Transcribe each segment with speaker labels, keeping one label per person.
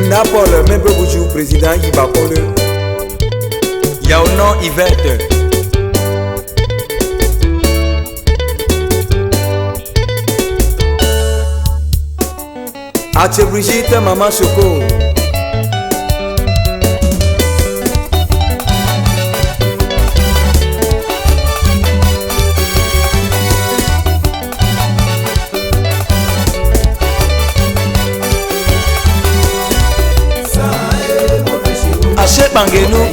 Speaker 1: Napole, même peu bouchou, président qui va pour le. Y'a au nom Yvette. Ache Brigitte, maman Choco. Ache Bangeno.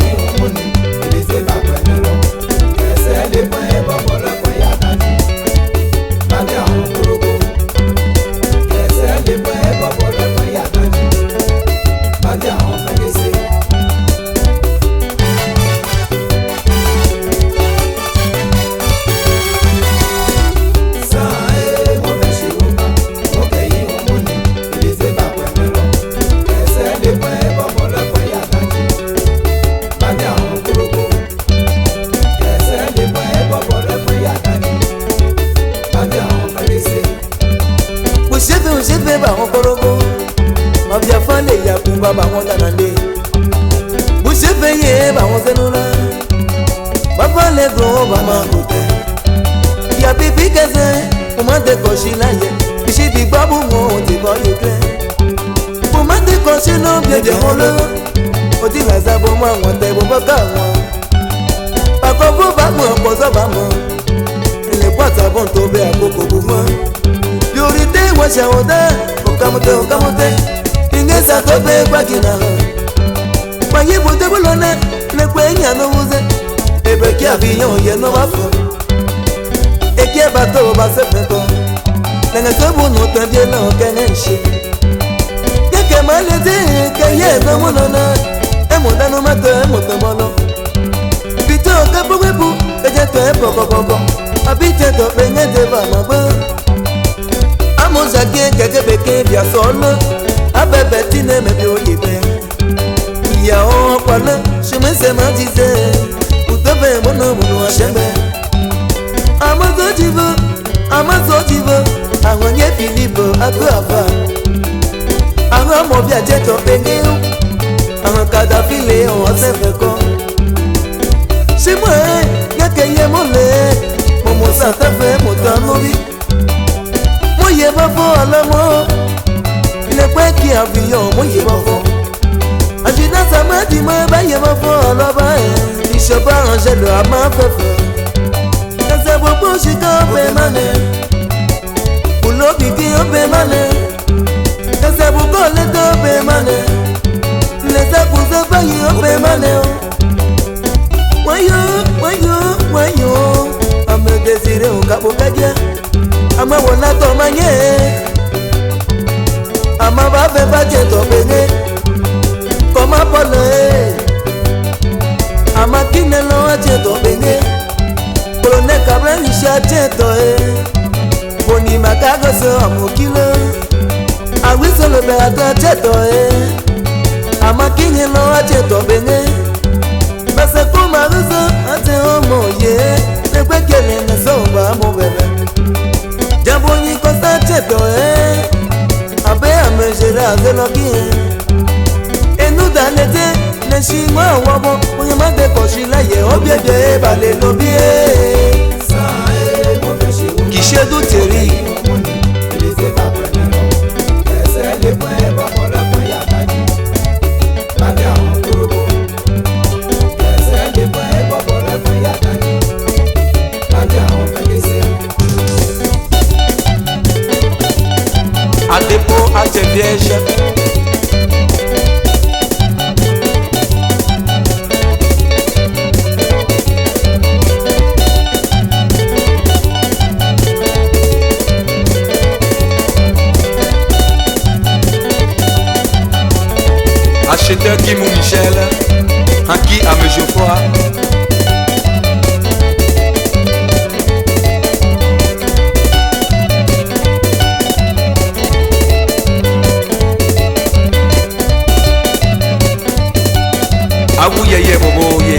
Speaker 1: Ma via fale ya kumba ba honda nande Bouche veillé ba honzenula Ba fale gro ba mangote Ya bibi keze Uma de koshila ye Ishi bi babu mo ti ko yekle Uma de koshino bie de holo Oti la zabo mo ngote bo baka mo Ba ko bo ba mo pozo ba mo Le kwata bon tobe akoko bu mo Priorité wa shaoda Okamote Ingeza tobe kwa kina Kwa yibu tebulone Lekwe nyano uze Ebe kia viyon ye no wafo Ekie bato base peto Nenge sebu no tendye no kenenshi Keke malezi Keye no mulona Emo dano mato emo temolo Bito kepu wepu Keje to epo koko Abite to penye deva mabo Amozake keke beke bia solo Abebe tine mebi oyibe Iya o kwale Shime se ma dize Utebe mono mono ashebe Amazo jivo Ahonye Filipo Ako ava Ahon mobi ajeto penye Ahon kadafile o osefeko Shimwe Yake ye mole Momo santefe motamobi Moye bafo alamo Le pwe ki avion moye bafo Ajina samadi mo baye bafo alaba Ishoba angelo ama fefe Kase bobo shika ope mane Ulo bigi ope mane Kase bobo leto ope mane Lese kuze baye ope mane Wayo Ame desire unkapo kadia Ama wona to manye Ama ba fe ba je to benye Koma pole Ama kine lo je to benye Kolone kabla nisha je to Boni makago so amukilo Awiso lo be ata je to Ama kine lo je to benye Base kuma ruzo ate omo ye Nekwe kele ne so ba mo bebe Jabonyi kosa cheto Abe amejere azeloki Enu danete Neshi mwa wabo Onye mande koshila ye Obiebe bale lobi Kishedu teri A dépôt à tes vierges Acheteur Guimou Michel Hanki à me Geoffroy Awu yeye bobo ye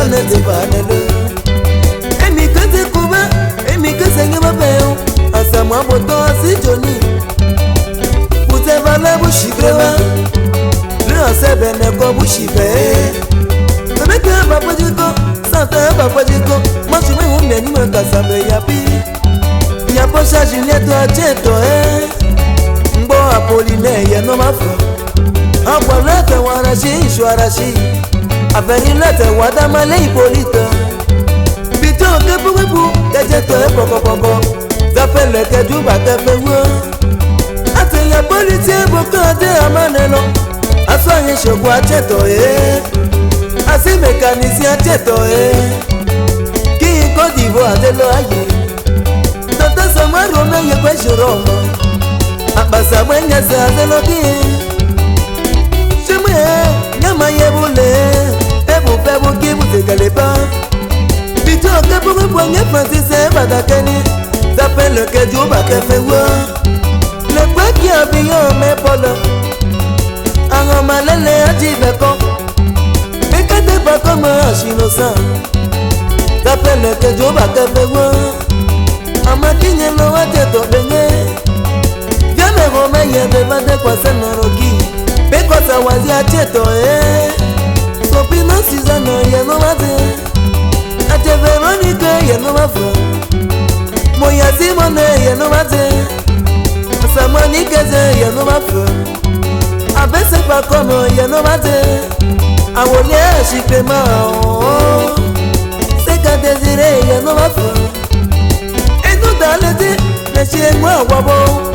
Speaker 1: ne te panelo emi que te kuba emi que senga mabeo asa mwa boto asi joni pute vale bushibeba le ase bene ko bushibe bebe baba jiko santa baba jiko machu me humbe ni me kasambe yapi ya posha Juliette acheto mbo Apolline ye no mafo akwalete warashi shwarashi aferilete wadamale Hippolyte bito kepukepu kejeto pokopoko zapele kejuba kefewo ate ya politie bokade amanelo asanye shoku acheto asi mécanicien acheto ki Côte d'Ivoire atelo aye tata samaro me ye kweshoromo abasa mwengeza atelo ki shemwe nyama yebule ebu ki mutekaleba bito kebu bwange Francis badakeni zapele kejuba kefewo le kwa ki avion me polo angomalele ajibeko mekate pas comme un innocent zapele kejuba kefewo amakinye no wateto benye viame rome ye bevande kwa senoroki beko sa wazi acheto sopino Suzanne ye no wate ate Veronica ye no wafo moya Simone ye no wate Samani keze ye no wafo abese pas comme ye no wate awolie shipema seka désiré ye no wafo dalete le chien moi wabo